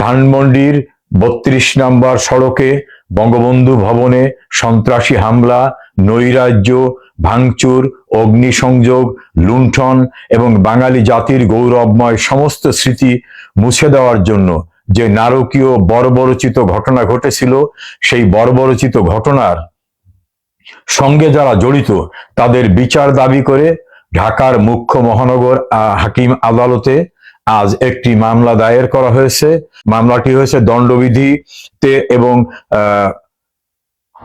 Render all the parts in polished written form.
ধানমন্ডির ৩২ নম্বর সড়কে বঙ্গবন্ধু ভবনে সন্ত্রাসী হামলা, নৈরাজ্য, ভাঙচুর, অগ্নিসংযোগ, লুণ্ঠন এবং বাঙালি জাতির গৌরবময় সমস্ত স্মৃতি মুছে দেওয়ার জন্য যে নারকীয় বর্বরচিত ঘটনা ঘটেছিল, সেই বর্বরচিত ঘটনার সঙ্গে যারা জড়িত তাদের বিচার দাবি করে ঢাকার মুখ্য মহানগর হাকিম আদালতে আজ একটি মামলা দায়ের করা হয়েছে। মামলাটি হয়েছে দণ্ডবিধিতে এবং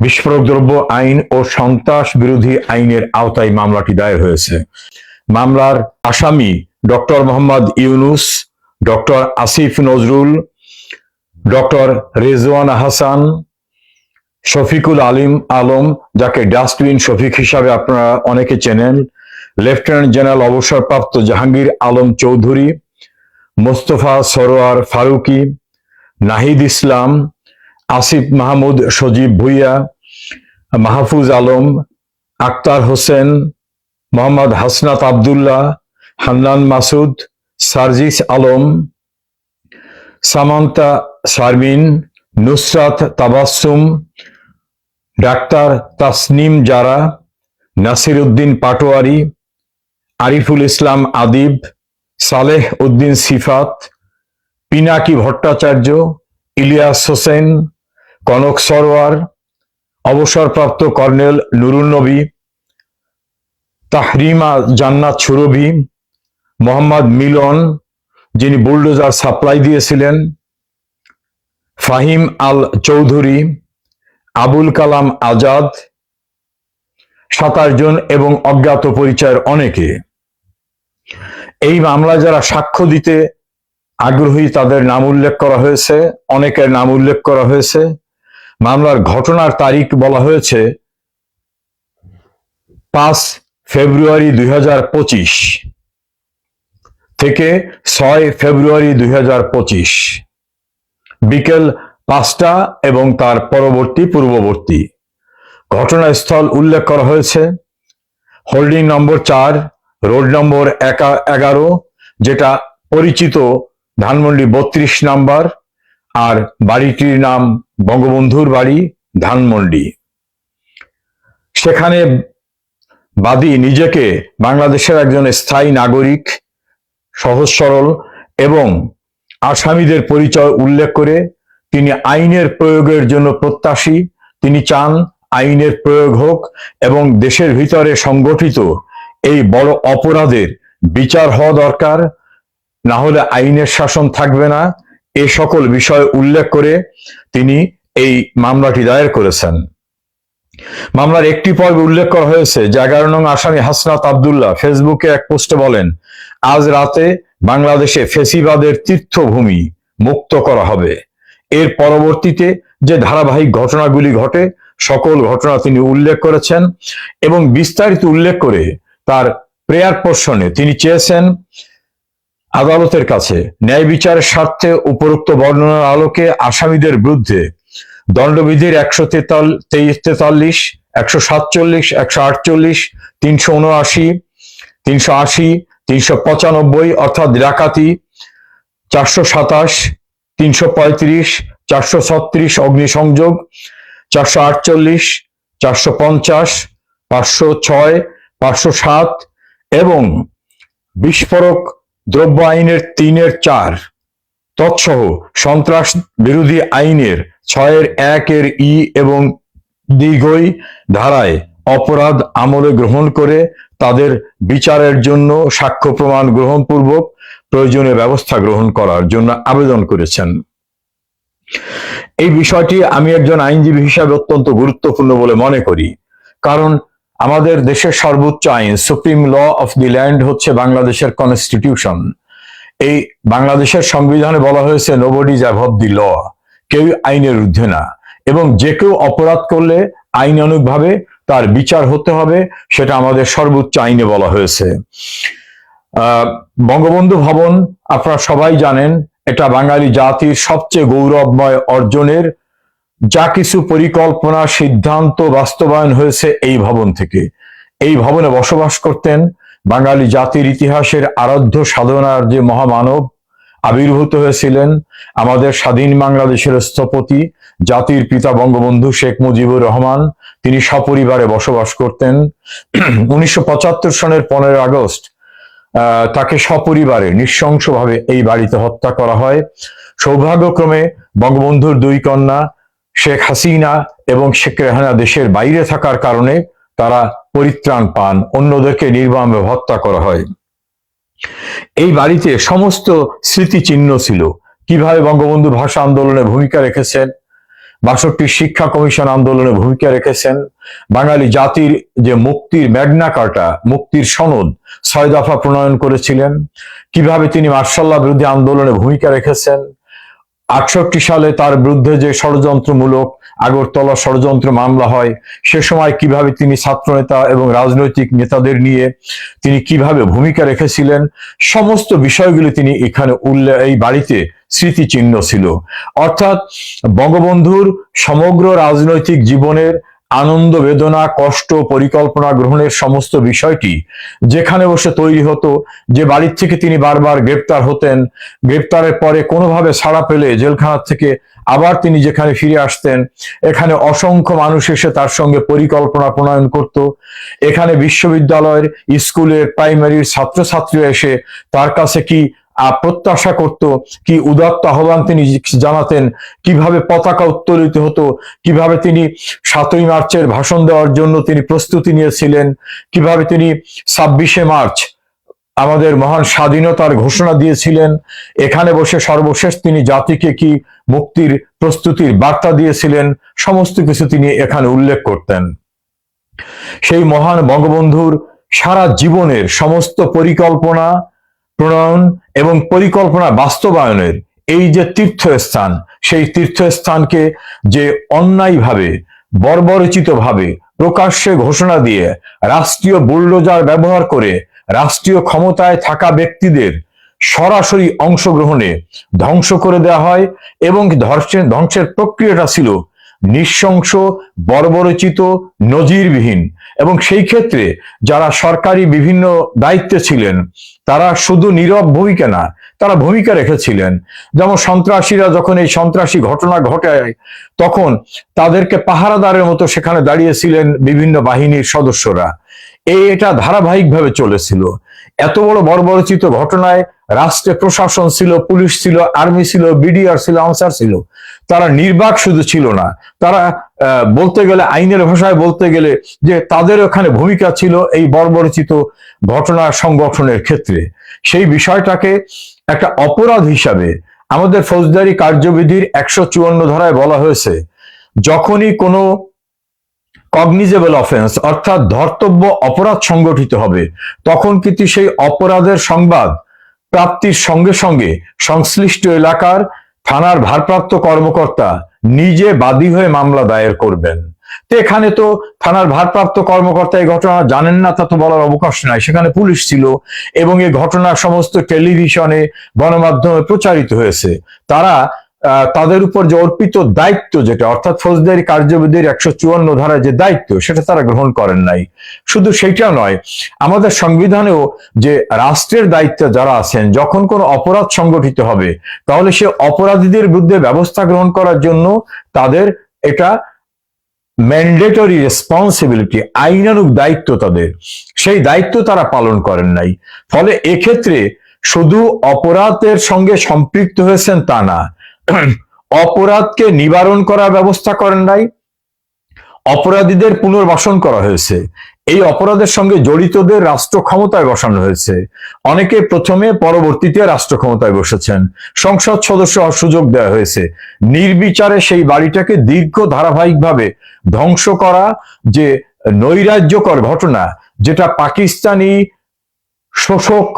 বিস্ফোরক দ্রব্য আইন ও সন্ত্রাস বিরোধী আইনের আওতায় মামলাটি দায়ের হয়েছে। মামলার আসামি doctor Mohammad Yunus, doctor Asif Nazrul, doctor Rezwan Hasan, Shafiqul Alam যাকে ডাস্টবিন শফিক হিসাবে আপনারা অনেকে চেনেন, লেফটেন্যান্ট জেনারেল অবসরপ্রাপ্ত জাহাঙ্গীর আলম চৌধুরী, মোস্তফা সরোয়ার ফারুকি, নাহিদ ইসলাম, আসিফ মাহমুদ সজীব ভুইয়া, মাহফুজ আলম, আক্তার হোসেন, মোহাম্মদ হাসনাত আবদুল্লাহ, হান্নান মাসুদ, সার্জিস আলম, সামান্তা শারমিন, নুসরাত তাবাসসুম, ডাক্তার তাসনিম জারা, নাসির উদ্দিন পাটোয়ারি, আরিফুল ইসলাম আদিব, সালেহ উদ্দিন সিফাত, পিনাকি ভট্টাচার্য, ইলিয়াস হোসেন, কনক সরোয়ার, অবসরপ্রাপ্ত কর্নেল নুরুন নবী, তাহরিমা জান্নাত সুরভি, মোহাম্মদ মিলন যিনি বুলডোজার সাপ্লাই দিয়েছিলেন, ফাহিম আল চৌধুরী, আবুল কালাম আজাদ, 27 জন এবং অজ্ঞাত পরিচয়ের অনেকে। এই মামলায় যারা সাক্ষ্য দিতে আগ্রহী তাদের নাম উল্লেখ করা হয়েছে, অনেকের নাম উল্লেখ করা হয়েছে। মামলার ঘটনার তারিখ বলা হয়েছে 5 ফেব্রুয়ারি 2025 থেকে 6 ফেব্রুয়ারি 2025 বিকেল 5টা এবং তার পূর্ববর্তী। ঘটনাস্থল উল্লেখ করা হয়েছে হোল্ডিং নম্বর 4, রোড নম্বর 11, যেটা পরিচিত ধানমন্ডি 32 নাম্বার, আর বাড়িটির নাম বঙ্গবন্ধুর বাড়ি, ধানমন্ডি। সেখানে বাদী নিজেকে বাংলাদেশের একজন স্থায়ী নাগরিক, সহজ সরল এবং আসামিদের পরিচয় উল্লেখ করে তিনি আইনের প্রয়োগের জন্য প্রত্যাশী। তিনি চান আইনের প্রয়োগ হোক এবং দেশের ভিতরে সংগঠিত এই বড় অপরাধের বিচার হওয়া দরকার, না হলে আইনের শাসন থাকবে না। এ সকল বিষয় উল্লেখ করে তিনি এই মামলাটি দায়ের করেছেন। মামলার একটি পর্বে উল্লেখ করা হয়েছে যে 11 নং আসামি হাসনাত আবদুল্লাহ ফেসবুকে এক পোস্টে বলেন, আজ রাতে বাংলাদেশে ফেসিবাদের তীর্থভূমি মুক্ত করা হবে। এর পরবর্তীতে যে ধারাবাহিক ঘটনাগুলি ঘটে সকল ঘটনা তিনি উল্লেখ করেছেন এবং বিস্তারিত উল্লেখ করে তার প্রেয়ার পোর্শনে তিনি চেয়েছেন আদালতের কাছে ন্যায় বিচারের স্বার্থে উপরোক্ত বর্ণনার আলোকে আসামিদের বিরুদ্ধে দণ্ডবিধির 143, 147, 148, 379, 380, 395 অর্থাৎ ডাকাতি, 427, 335, 436 অগ্নিসংযোগ, 448, 450, 506, 507 এবং বিস্ফোরক দ্রব্য আইনের 3-4 তৎসহ সন্ত্রাস বিরোধী আইনের 6-1 ই এবং দ্বিঘই ধারায় অপরাধ আমলে গ্রহণ করে তাদের বিচারের জন্য সাক্ষ্য প্রমাণ গ্রহণপূর্বক প্রয়োজনীয় ব্যবস্থা গ্রহণ করার জন্য আবেদন করেছেন। এই বিষয়টি আমি একজন আইনজীবী হিসাবে অত্যন্ত গুরুত্বপূর্ণ বলে মনে করি, কারণ আমাদের দেশের সর্বোচ্চ আইন, supreme law of the land হচ্ছে বাংলাদেশের কনস্টিটিউশন। এই বাংলাদেশের সংবিধানে বলা হয়েছে nobody is above the law, কেউ আইনের ঊর্ধ্বে না, এবং যে কেউ অপরাধ করলে আইনানুগভাবে তার বিচার হতে হবে, সেটা আমাদের সর্বোচ্চ আইনে বলা হয়েছে। বঙ্গবন্ধু ভবন আপনারা সবাই জানেন, এটা বাঙালি জাতির সবচেয়ে গৌরবময় অর্জনের যা কিছু পরিকল্পনা সিদ্ধান্ত বাস্তবায়ন হয়েছে এই ভবন থেকে। এই ভবনে বসবাস করতেন বাঙালি জাতির ইতিহাসের আরাধ্য সাধনার যে মহামানব আবির্ভূত হয়েছিলেন আমাদের স্বাধীন বাংলাদেশের স্থপতি জাতির পিতা বঙ্গবন্ধু শেখ মুজিবুর রহমান। তিনি সপরিবারে বসবাস করতেন। 1975 সনের 15 আগস্ট তাকে সপরিবারে নৃশংসভাবে এই বাড়িতে হত্যা করা হয়। সৌভাগ্যক্রমে বঙ্গবন্ধুর দুই কন্যা শেখ হাসিনা এবং শেখ রেহানা দেশের বাইরে থাকার কারণে তারা পরিত্রাণ পান, অন্যদেরকে নির্মমভাবে হত্যা করা হয়। এই বাড়িতে সমস্ত স্মৃতিচিহ্ন ছিল, কিভাবে বঙ্গবন্ধু ভাষা আন্দোলনে ভূমিকা রেখেছেন, 62 শিক্ষা কমিশন আন্দোলনে ভূমিকা রেখেছেন, বাঙালি জাতির যে মুক্তির ম্যাগনা কার্টা, মুক্তির সনদ 6 দফা প্রণয়ন করেছিলেন, কিভাবে তিনি মার্শাল্লাহ বিরোধী আন্দোলনে ভূমিকা রেখেছেন, 68 সালে তার বিরুদ্ধে যে ষড়যন্ত্রমূলক আগরতলা ষড়যন্ত্র মামলা হয়, সে সময় কিভাবে তিনি ছাত্রনেতা এবং রাজনৈতিক নেতাদের নিয়ে তিনি কিভাবে ভূমিকা রেখেছিলেন, সমস্ত বিষয়গুলি তিনি এখানে এই বাড়িতে স্মৃতিচিহ্ন ছিল। অর্থাৎ বঙ্গবন্ধুর সমগ্র রাজনৈতিক জীবনের আনন্দ, বেদনা, কষ্ট, পরিকল্পনা গ্রহণের সমস্ত বিষয়টি যেখানে বসে তৈরি হতো, যে বাড়ির থেকে তিনি বারবার গ্রেপ্তার হতেন, গ্রেপ্তারের পরে কোনোভাবে ছাড়া পেলে জেলখানা থেকে আবার তিনি যেখানে ফিরে আসতেন, এখানে অসংখ্য মানুষ এসে তার সঙ্গে পরিকল্পনা প্রণয়ন করত। এখানে বিশ্ববিদ্যালয়ের, স্কুলের, প্রাইমারির ছাত্রছাত্রীরা এসে তার কাছে কি প্রত্যাশা করত, কি উদাত্ত আহ্বান তিনি জানাতেন, কিভাবে পতাকা উত্তোলিত হতো, কিভাবে তিনি 7ই মার্চের ভাষণ দেওয়ার জন্য তিনি প্রস্তুতি নিয়েছিলেন, কিভাবে তিনি 26শে মার্চ আমাদের মহান স্বাধীনতার ঘোষণা দিয়েছিলেন, এখানে বসে সর্বশেষ তিনি জাতিকে কি মুক্তির প্রস্তুতির বার্তা দিয়েছিলেন, সমস্ত কিছু তিনি এখানে উল্লেখ করতেন। সেই মহান বঙ্গবন্ধুর সারা জীবনের সমস্ত পরিকল্পনা প্রণয়ন এবং পরিকল্পনা বাস্তবায়নের এই যে তীর্থস্থান, সেই তীর্থস্থানকে যে অন্যায়ভাবে, বর্বরচিতভাবে প্রকাশ্যে ঘোষণা দিয়ে রাষ্ট্রীয় বুলডোজার ব্যবহার করে রাষ্ট্রীয় ক্ষমতায় থাকা ব্যক্তিদের সরাসরি অংশগ্রহণে ধ্বংস করে দেওয়া হয়, এবং ধ্বংসের প্রক্রিয়াটা ছিল নৃশংস, বর্বরচিত, নজিরবিহীন। এবং সেই ক্ষেত্রে যারা সরকারি বিভিন্ন দায়িত্বে ছিলেন তারা শুধু নীরব ভূমিকা না, তারা ভূমিকা রেখেছিলেন। যেমন সন্ত্রাসীরা যখন এই সন্ত্রাসী ঘটনা ঘটায় তখন তাদেরকে পাহারাদারের মতো সেখানে দাঁড়িয়েছিলেন বিভিন্ন বাহিনীর সদস্যরা। এটা ধারাবাহিকভাবে চলেছিল। এত বড় বর্বরচিত ঘটনায় রাষ্ট্রে প্রশাসন ছিল, পুলিশ ছিল, আর্মি ছিল, বিডিআর ছিল, আনসার ছিল, তারা নির্বাক শুধু ছিল না, তারা বলতে গেলে, আইনের ভাষায় বলতে গেলে, যে তাদের ওখানে ভূমিকা ছিল এই বর্বরচিত ঘটনা সংগঠনের ক্ষেত্রে। সেই বিষয়টাকে একটা অপরাধ হিসাবে আমাদের ফৌজদারি কার্যবিধির 154 ধারায় বলা হয়েছে, যখনই কোনো কগনিজেবল অফেন্স অর্থাৎ ধর্তব্য অপরাধ সংগঠিত হবে, তখন কিন্তু সেই অপরাধের সংবাদ প্রাপ্তির সঙ্গে সঙ্গে সংশ্লিষ্ট এলাকার থানার ভারপ্রাপ্ত কর্মকর্তা নিজে বাদী হয়ে মামলা দায়ের করবেন। তো এখানে তো থানার ভারপ্রাপ্ত কর্মকর্তা এই ঘটনা জানেন না তা তো বলার অবকাশ নাই, সেখানে পুলিশ ছিল এবং এই ঘটনা সমস্ত টেলিভিশনে, গণমাধ্যমে প্রচারিত হয়েছে। তারা তাদের উপর যে অর্পিত দায়িত্ব, যেটা অর্থাৎ ফৌজদারি কার্যবিধির 154 ধারায় যে দায়িত্ব, সেটা তারা গ্রহণ করেন নাই। শুধু সেইটা নয়, আমাদের সংবিধানেও যে রাষ্ট্রের দায়িত্বে যারা আছেন, যখন কোনো অপরাধ সংগঠিত হবে তাহলে সে অপরাধীদের বিরুদ্ধে ব্যবস্থা গ্রহণ করার জন্য তাদের এটা ম্যান্ডেটরি রেসপন্সিবিলিটি, আইনানুগ দায়িত্ব তাদের, সেই দায়িত্ব তারা পালন করেন নাই। ফলে এক্ষেত্রে শুধু অপরাধের সঙ্গে সম্পৃক্ত হয়েছেন তা না, অপরাধকে নিবারণ করার ব্যবস্থা করেন নাই, অপরাধীদের পুনর্বাসন করা হয়েছে, এই অপরাধের সঙ্গে জড়িতদের রাষ্ট্র ক্ষমতায় বসানো হয়েছে। অনেকে প্রথমে, পরবর্তীতে রাষ্ট্র ক্ষমতায় বসেছেন, সংসদ সদস্য হওয়ার সুযোগ দেওয়া হয়েছে। নির্বিচারে সেই বাড়িটাকে দীর্ঘ ধারাবাহিকভাবে ধ্বংস করা যে নৈরাজ্যকর ঘটনা, যেটা পাকিস্তানি শোষক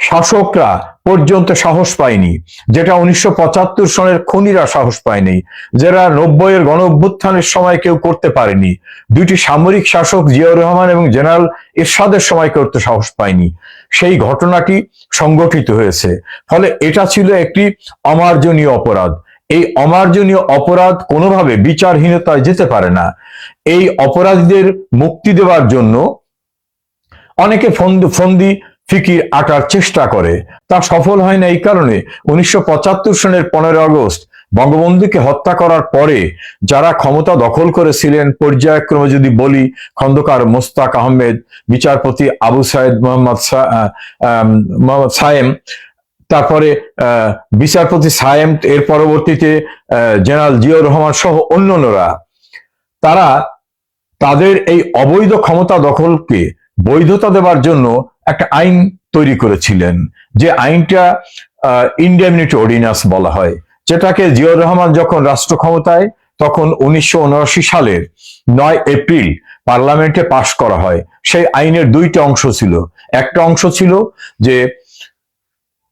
শাসকরা পর্যন্ত সাহস পায়নি, যেটা 1975 সনের খুনিরা সাহস পায়নি, যারা 90-এর গণ অভ্যুত্থানের সময় কেউ করতে পারেনি, দুইটি সামরিক শাসক জিয়াউর রহমান এবং জেনারেল এরশাদের সময় করতে সাহস পায়নি, সেই ঘটনাটি সংগঠিত হয়েছে। ফলে এটা ছিল একটি অমার্জনীয় অপরাধ। এই অমার্জনীয় অপরাধ কোনোভাবে বিচারহীনতায় যেতে পারে না। এই অপরাধীদের মুক্তি দেওয়ার জন্য অনেকে ফন্দি ফিকির আঁটার চেষ্টা করে। তা সফল হয় না এই কারণে 1975 সনের 15 আগস্ট বঙ্গবন্ধুকে হত্যা করার পরে যারা ক্ষমতা দখল করেছিলেন পর্যায়ক্রমে যদি বলি, খন্দকার মোস্তাক আহমেদ, বিচারপতি আবু সাইদ মোহাম্মদ সায়েম, তারপরে বিচারপতি সায়েম, এর পরবর্তীতে জেনারেল জিয়াউর রহমান সহ অন্যান্যরা, তারা তাদের এই অবৈধ ক্ষমতা দখলকে বৈধতা দেওয়ার জন্য একটা আইন তৈরি করেছিলেন, যে আইনটা ইনডেমনিটি অর্ডিন্যান্স বলা হয়, যেটাকে জিয়াউর রহমান যখন রাষ্ট্র ক্ষমতায় তখন 1979 সালের 9 এপ্রিল পার্লামেন্টে পাশ করা হয়। সেই আইনের দুইটা অংশ ছিল। একটা অংশ ছিল যে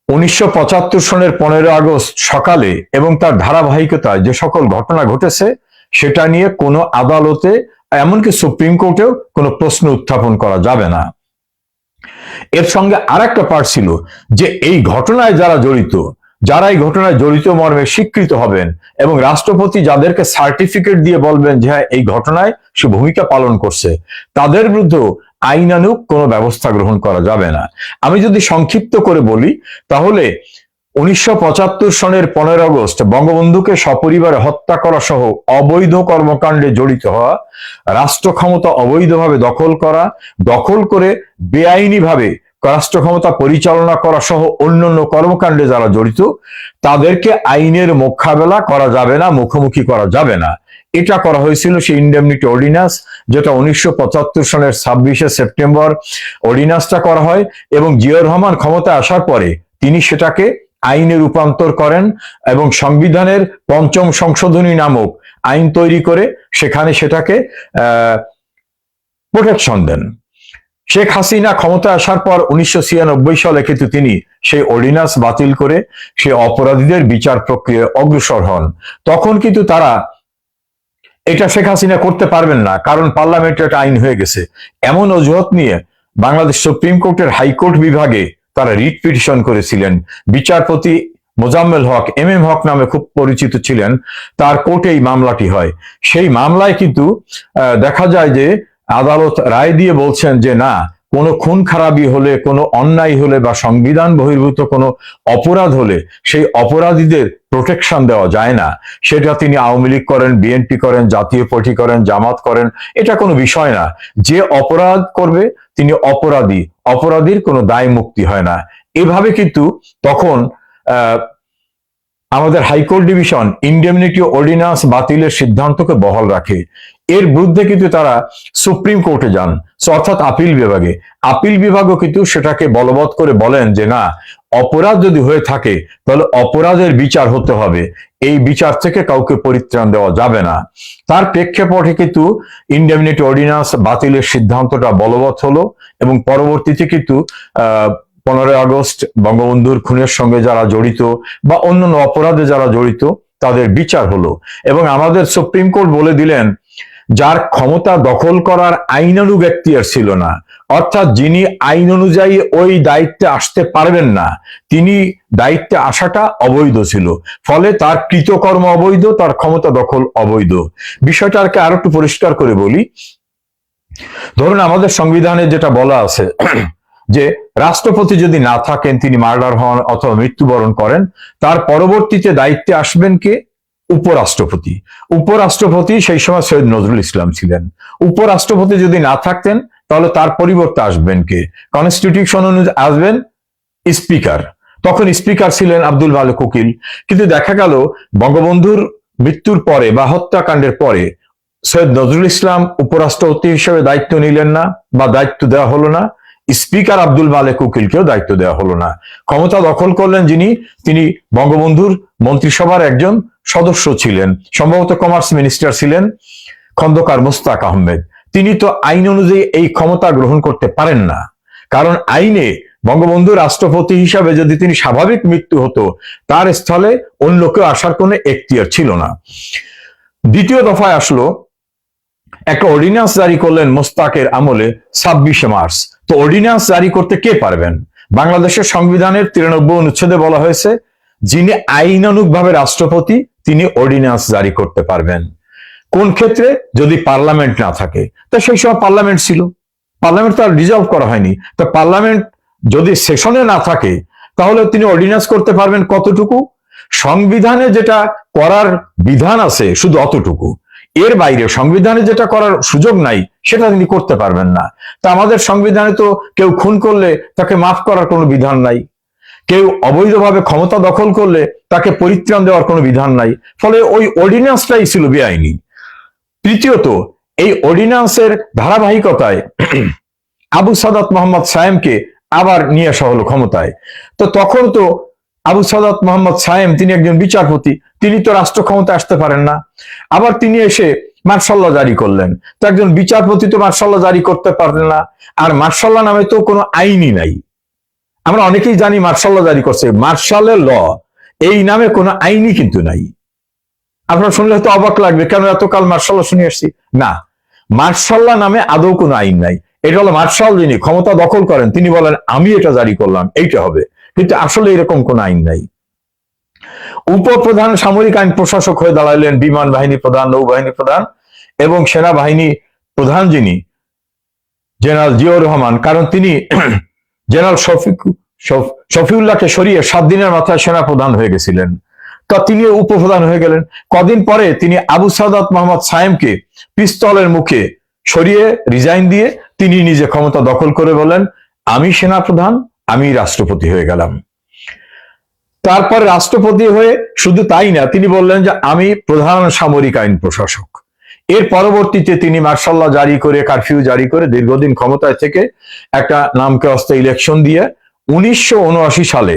1975 সনের 15 আগস্ট সকালে এবং তার ধারাবাহিকতায় যে সকল ঘটনা ঘটেছে সেটা নিয়ে কোনো আদালতে, এমনকি সুপ্রিম কোর্টেও কোনো প্রশ্ন উত্থাপন করা যাবে না। এর সঙ্গে আর একটা পার্ট ছিল যে এই ঘটনায় যারা জড়িত, যারা এই ঘটনায় জড়িত মর্মে স্বীকৃত হবেন এবং রাষ্ট্রপতি যাদেরকে সার্টিফিকেট দিয়ে বলবেন যে হ্যাঁ এই ঘটনায় সে ভূমিকা পালন করছে, তাদের বিরুদ্ধে আইনানুগ কোনো ব্যবস্থা গ্রহণ করা যাবে না। আমি যদি সংক্ষিপ্ত করে বলি তাহলে 1975 সনের 15 আগস্ট বঙ্গবন্ধুকে সপরিবারে হত্যা করা সহ অবৈধ কর্মকাণ্ডে জড়িত হওয়া, রাষ্ট্র ক্ষমতা অবৈধভাবে দখল করা, দখল করে বেআইনিভাবে রাষ্ট্র ক্ষমতা পরিচালনা করা সহ অন্যান্য কর্মকাণ্ডে যারা জড়িত, তাদেরকে আইনের মোকাবেলা করা যাবে না, মুখোমুখি করা যাবে না। এটা করা হয়েছিল সেই ইনডেমনিটি অর্ডিন্যান্স, যেটা 1975 সনের 26শে সেপ্টেম্বর অর্ডিন্যান্সটা করা হয় এবং জিয়াউর রহমান ক্ষমতায় আসার পরে তিনি সেটাকে আইনে রূপান্তর করেন এবং সংবিধানের 5ম সংশোধনী নামক আইন তৈরি করে সেখানে সেটাকে প্রোটেকশন দেন। শেখ হাসিনা ক্ষমতা আসার পর 1996 সালে কিন্তু তিনি সেই অর্ডিন্যান্স বাতিল করে সেই অপরাধীদের বিচার প্রক্রিয়ায় অগ্রসর হন। তখন কিন্তু তারা এটা শেখ হাসিনা করতে পারবেন না, কারণ পার্লামেন্টে একটা আইন হয়ে গেছে। এমন অজুহাত নিয়ে বাংলাদেশ সুপ্রিম কোর্টের হাইকোর্ট বিভাগে তারা রিট পিটিশন করেছিলেন। বিচারপতি মোজাম্মেল হক, MM হক নামে খুব পরিচিত ছিলেন, তার কোর্টে এই মামলাটি হয়। সেই মামলায় কিন্তু দেখা যায় যে আদালত রায় দিয়ে বলছেন যে না, কোনো খুন খারাপি হলে, কোনো অন্যায় হলে বা সংবিধান বহির্ভূত কোনো অপরাধ হলে সেই অপরাধীদের প্রোটেকশন দেওয়া যায় না। সেটা তিনি আওয়ামী লীগ করেন, বিএনপি করেন, জাতীয় পার্টি করেন, জামাত করেন, এটা কোনো বিষয় না। যে অপরাধ করবে তিনি অপরাধী, অপরাধীর কোনো দায় মুক্তি হয় না। এভাবে কিন্তু তখন আমাদের হাইকোর্ট ডিভিশন ইনডেমনিটি অর্ডিন্যান্স বাতিলের সিদ্ধান্তকে বহাল রাখে। এর বিরুদ্ধে কিন্তু তারা সুপ্রিম কোর্টে যান, অর্থাৎ আপিল বিভাগে। আপিল বিভাগও কিন্তু সেটাকে বলবৎ করে বলেন যে না, অপরাধ যদি হয়ে থাকে তাহলে অপরাধের বিচার হতে হবে, এই বিচার থেকে কাউকে পরিত্রাণ দেওয়া যাবে না। তার প্রেক্ষাপটে কিন্তু ইনডেমনিটি অর্ডিন্যান্স বাতিলের সিদ্ধান্তটা বলবৎ হলো এবং পরবর্তীতে কিন্তু 15 আগস্ট বঙ্গবন্ধুর খুনের সঙ্গে যারা জড়িত বা অন্যান্য অপরাধে যারা জড়িত তাদের বিচার হলো এবং আমাদের সুপ্রিম কোর্ট বলে দিলেন যার ক্ষমতা দখল করার আইনানুগ এখতিয়ার ছিল না, অর্থাৎ যিনি আইন অনুযায়ী ওই দায়িত্বে আসতে পারবেন না, তিনি দায়িত্বে আসাটা অবৈধ ছিল, ফলে তার কৃতকর্ম অবৈধ, তার ক্ষমতা দখল অবৈধ। বিষয়টা আরো একটু পরিষ্কার করে বলি। ধরুন আমাদের সংবিধানে যেটা বলা আছে যে রাষ্ট্রপতি যদি না থাকেন, তিনি মার্ডার হন অথবা মৃত্যুবরণ করেন, তার পরবর্তীতে দায়িত্বে আসবেন কে? উপরাষ্ট্রপতি। উপরাষ্ট্রপতি সেই সময় সৈয়দ নজরুল ইসলাম ছিলেন। উপরাষ্ট্রপতি যদি না থাকতেন তাহলে তার পরিবর্তে আসবেন কে? কনস্টিটিউশন অনুযায়ী আসবেন স্পিকার। তখন স্পিকার ছিলেন আব্দুল মালেক উকিল। কিন্তু দেখা গেল বঙ্গবন্ধুর মৃত্যুর পরে বা হত্যাকাণ্ডের পরে সৈয়দ নজরুল ইসলাম উপরাষ্ট্রপতি হিসেবে দায়িত্ব নিলেন না বা দায়িত্ব দেওয়া হলো না, স্পিকার আব্দুল মালেক উকিলকেও দায়িত্ব দেওয়া হলো না। ক্ষমতা দখল করলেন যিনি, তিনি বঙ্গবন্ধুর মন্ত্রিসভার একজন সদস্য ছিলেন, সম্ভবত কমার্স মিনিস্টার ছিলেন খন্দকার মোস্তাক আহমেদ। তিনি তো আইন অনুযায়ী এই ক্ষমতা গ্রহণ করতে পারেন না, কারণ আইনে বঙ্গবন্ধু রাষ্ট্রপতি হিসাবে যদি তিনি স্বাভাবিক মৃত্যু হতো, তার স্থলে অন্য কেউ আসার কোনো এখতিয়ার ছিল না। দ্বিতীয় দফায় আসলো একটা অর্ডিন্যান্স জারি করলেন মোস্তাকের আমলে 26শে মার্চ। তো অর্ডিন্যান্স জারি করতে কে পারবেন? বাংলাদেশের সংবিধানের 93 অনুচ্ছেদে বলা হয়েছে যিনি আইনানুগভাবে রাষ্ট্রপতি তিনি অর্ডিন্যান্স জারি করতে পারবেন। কোন ক্ষেত্রে? যদি পার্লামেন্ট না থাকে। তা সেই সময় পার্লামেন্ট ছিল, পার্লামেন্ট তো আর ডিজলভ করা হয়নি, তো পার্লামেন্ট যদি সেশনে না থাকে তাহলে তিনি অর্ডিন্যান্স করতে পারবেন কতটুকু? সংবিধানে যেটা করার বিধান আছে শুধু অতটুকু, এর বাইরে সংবিধানে যেটা করার সুযোগ নাই সেটা তিনি করতে পারবেন না। তা আমাদের সংবিধানে তো কেউ খুন করলে তাকে মাফ করার কোনো বিধান নাই, কেউ অবৈধভাবে ক্ষমতা দখল করলে তাকে পরিত্রাণ দেওয়ার কোনো বিধান নাই, ফলে ওই অর্ডিন্যান্সটাই ছিল বেআইনি। তৃতীয়ত, এই অর্ডিন্যান্সের ধারাবাহিকতায় আবু সাদাত মোহাম্মদ সায়েমকে আবার নিয়ে আসা হলো ক্ষমতায়। তো তখন তো আবু সাদাত মোহাম্মদ সায়েম তিনি একজন বিচারপতি, তিনি তো রাষ্ট্র ক্ষমতায় আসতে পারেন না। আবার তিনি এসে মার্শাল্লাহ জারি করলেন, তো একজন বিচারপতি তো মার্শাল্লাহ জারি করতে পারলেন না। আর মার্শাল্লাহ নামে তো কোনো আইনই নাই। আমরা অনেকেই জানি মার্শাল্লাহ জারি করছে, মার্শালের ল এই নামে কোনো আইনই কিন্তু নাই। আপনারা শুনলে হয়তো অবাক লাগবে, কেন এতকাল মার্শাল্লাহ শুনে আসছি। না, মার্শাল্লাহ নামে আদৌ কোনো আইন নাই। এটা হলো মার্শাল যিনি ক্ষমতা দখল করেন তিনি বলেন আমি এটা জারি করলাম, এইটা হবে, কিন্তু আসলে এরকম কোন আইন নাই। উপপ্রধান সামরিক আইন প্রশাসক হয়ে দাঁড়াইলেন বিমান বাহিনী প্রধান, নৌবাহিনী প্রধান এবং সেনাবাহিনী প্রধান যিনি জেনারেল জিয়াউর রহমান, কারণ তিনি জেনারেল শফিউল্লাহকে সরিয়ে 7 দিনের মাথায় সেনা প্রধান হয়ে গেছিলেন, তা তিনি উপপ্রধান হয়ে গেলেন। কদিন পরে তিনি আবু সাদাত মোহাম্মদ সায়েমকে পিস্তলের মুখে সরিয়ে রিজাইন দিয়ে তিনি নিজে ক্ষমতা দখল করে বলেন আমি সেনা প্রধান, আমি রাষ্ট্রপতি হয়ে গেলাম। তারপর রাষ্ট্রপতি হয়ে শুধু তাই না, তিনি বললেন যে আমি প্রধান সামরিক আইন প্রশাসক। এর পরবর্তীতে তিনি মার্শাল্লাহ জারি করে, কারফিউ জারি করে দীর্ঘদিন ক্ষমতায় থেকে একটা নামকে অস্তে ইলেকশন দিয়ে 1979 সালে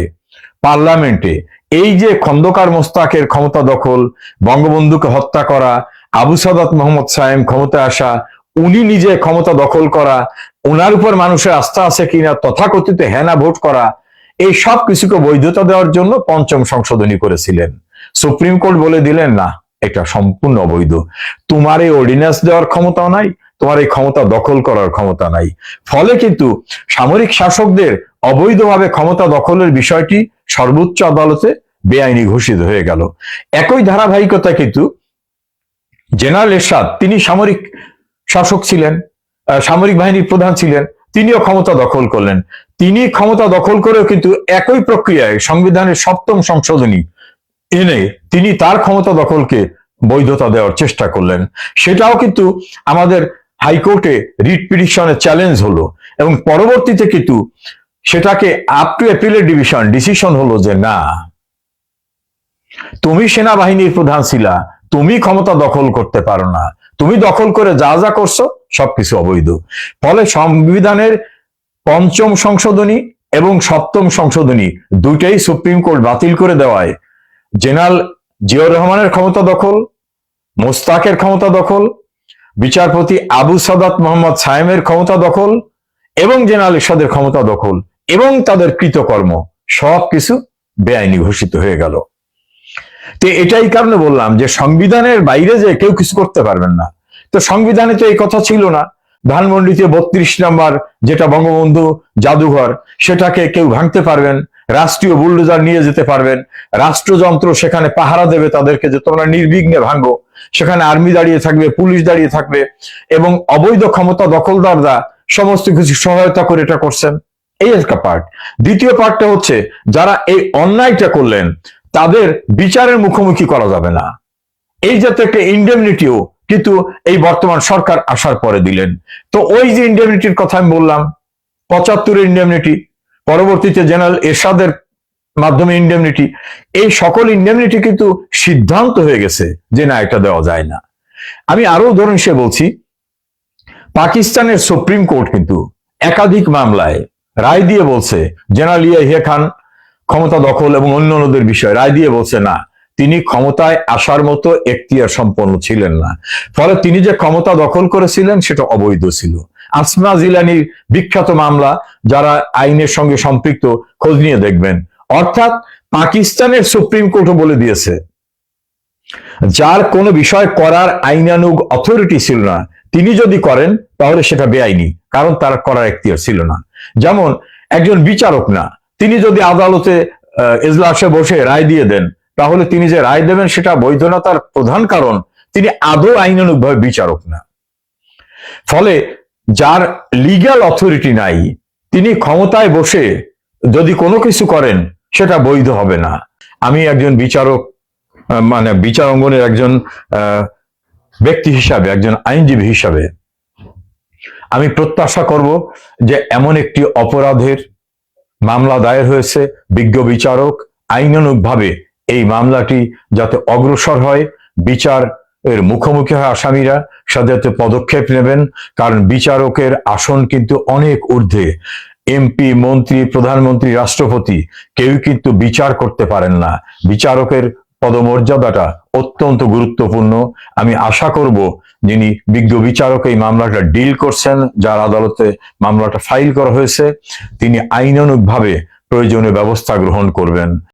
পার্লামেন্টে এই যে খন্দকার মোস্তাকের ক্ষমতা দখল, বঙ্গবন্ধুকে হত্যা করা, আবু সাদাত মোহাম্মদ সায়েম ক্ষমতায় আসা, উনি নিজে ক্ষমতা দখল করা, ওনার উপর মানুষের আস্থা আছে কিনা তথাকথিত হেনা ভোট করা, এই সব কিছুকে বৈধতা দেওয়ার জন্য 5ম সংশোধনী করেছিলেন। সুপ্রিম কোর্ট বলে দিলেন না, এটা সম্পূর্ণ অবৈধ, তোমার এই অর্ডিন্যান্স দেওয়ার ক্ষমতা নাই, তোমার এই ক্ষমতা দখল করার ক্ষমতা নাই। ফলে কিন্তু সামরিক শাসকদের অবৈধভাবে ক্ষমতা দখলের বিষয়টি সর্বোচ্চ আদালতে বেআইনি ঘোষিত হয়ে গেল। একই ধারাবাহিকতা কিন্তু জেনারেল এরশাদ, তিনি সামরিক শাসক ছিলেন, সামরিক বাহিনীর প্রধান ছিলেন, তিনিও ক্ষমতা দখল করলেন। তিনি ক্ষমতা দখল করেও কিন্তু একই প্রক্রিয়ায় সংবিধানের 7ম সংশোধনী এনে তিনি তার ক্ষমতা দখলকে বৈধতা দেওয়ার চেষ্টা করলেন। সেটাও কিন্তু আমাদের হাইকোর্টে রিট পিটিশনে চ্যালেঞ্জ হলো এবং পরবর্তীতে কিন্তু সেটাকে আপ টু অ্যাপিলেট ডিসিশন হলো যে না, তুমি সেনাবাহিনীর প্রধান ছিলা, তুমি ক্ষমতা দখল করতে পারো না, তুমি দখল করে যা যা করছো সবকিছু অবৈধ। ফলে সংবিধানের 5ম সংশোধনী এবং 7ম সংশোধনী দুইটাই সুপ্রিম কোর্ট বাতিল করে দেওয়ায় জেনারেল জিয়াউর রহমানের ক্ষমতা দখল, মোস্তাকের ক্ষমতা দখল, বিচারপতি আবু সাদাত মোহাম্মদ সায়েমের ক্ষমতা দখল এবং জেনারেল এরশাদের ক্ষমতা দখল এবং তাদের কৃতকর্ম সবকিছু বেআইনি ঘোষিত হয়ে গেল। তো এটাই কারণে বললাম যে সংবিধানের বাইরে যে কেউ কিছু করতে পারবেন না। তো সংবিধানে তো এই কথা ছিল না। ধানমন্ডিতে 32 নম্বর যেটা বঙ্গবন্ধু জাদুঘর, সেটাকে কেউ ভাঙতে পারবেন, রাষ্ট্রীয় বুলডোজার নিয়ে যেতে পারবেন, রাষ্ট্রযন্ত্র সেখানে পাহারা দেবে তাদেরকে যে তোমরা নির্বিঘ্নে ভাঙো, সেখানে আর্মি দাঁড়িয়ে থাকবে, পুলিশ দাঁড়িয়ে থাকবে এবং অবৈধ ক্ষমতা দখলদাররা সমস্ত কিছু সহায়তা করে এটা করছেন। এই একটা পার্ট। দ্বিতীয় পার্টটা হচ্ছে যারা এই অন্যায়টা করলেন তাদের বিচারের মুখোমুখি করা যাবে না, এই যাতে একটা ইন্ডেমনিটিও কিন্তু এই বর্তমান সরকার আসার পরে দিলেন। তো ওই যে ইন্ডেমনিটির কথা আমি বললাম, 75-এর ইন্ডেমনিটি, পরবর্তীতে জেনারেল এরশাদের মাধ্যমে ইন্ডেমনিটি, এই সকল ইন্ডেমনিটি কিন্তু সিদ্ধান্ত হয়ে গেছে যে না, এটা দেওয়া যায় না। আমি আরো উদাহরণ হিসেবে বলছি, পাকিস্তানের সুপ্রিম কোর্ট কিন্তু একাধিক মামলায় রায় দিয়ে বলছে জেনারেল ইয়াহিয়া খান ক্ষমতা দখল এবং অন্যান্যদের বিষয়ে রায় দিয়ে বলছে না, তিনি ক্ষমতায় আসার মতো এখতিয়ার সম্পন্ন ছিলেন না, ফলে তিনি যে ক্ষমতা দখল করেছিলেন সেটা অবৈধ ছিল। আসমা জিলানির বিখ্যাত মামলা, যারা আইনের সঙ্গে সম্পৃক্ত খোঁজ নিয়ে দেখবেন। অর্থাৎ পাকিস্তানের সুপ্রিম কোর্টও বলে দিয়েছে যার কোনো বিষয় করার আইনানুগ অথরিটি ছিল না, তিনি যদি করেন তাহলে সেটা বেআইনি, কারণ তার করার এখতিয়ার ছিল না। যেমন একজন বিচারক না, তিনি যদি আদালতে এজলাসে বসে রায় দিয়ে দেন, তাহলে তিনি যে রায় দেবেন সেটা বৈধ না, তার প্রধান কারণ তিনি আদৌ আইনানুগভাবে বিচারক না। ফলে যার লিগ্যাল অথরিটি নাই তিনি ক্ষমতায় বসে যদি কোনো কিছু করেন সেটা বৈধ হবে না। আমি একজন বিচারক, মানে বিচার অঙ্গনের একজন ব্যক্তি হিসাবে, একজন আইনজীবী হিসাবে আমি প্রত্যাশা করব যে এমন একটি অপরাধের মামলা দায়ের হয়েছে, বিজ্ঞ বিচারক আইনানুগভাবে এই মামলাটি যাতে অগ্রসর হয়, বিচার এর মুখোমুখি হয় আসামিরা, সাথে পদক্ষেপ নেবেন। কারণ বিচারকের আসন কিন্তু অনেক ঊর্ধ্বে। এমপি, মন্ত্রী, প্রধানমন্ত্রী, রাষ্ট্রপতি কেউ কিন্তু বিচার করতে পারেন না। বিচারকের পদমর্যাদাটা অত্যন্ত গুরুত্বপূর্ণ। আমি আশা করব যিনি বিজ্ঞ বিচারক এই মামলাটা ডিল করছেন, যার আদালতে মামলাটা ফাইল করা হয়েছে, তিনি আইনানুগভাবে প্রয়োজনীয় ব্যবস্থা গ্রহণ করবেন।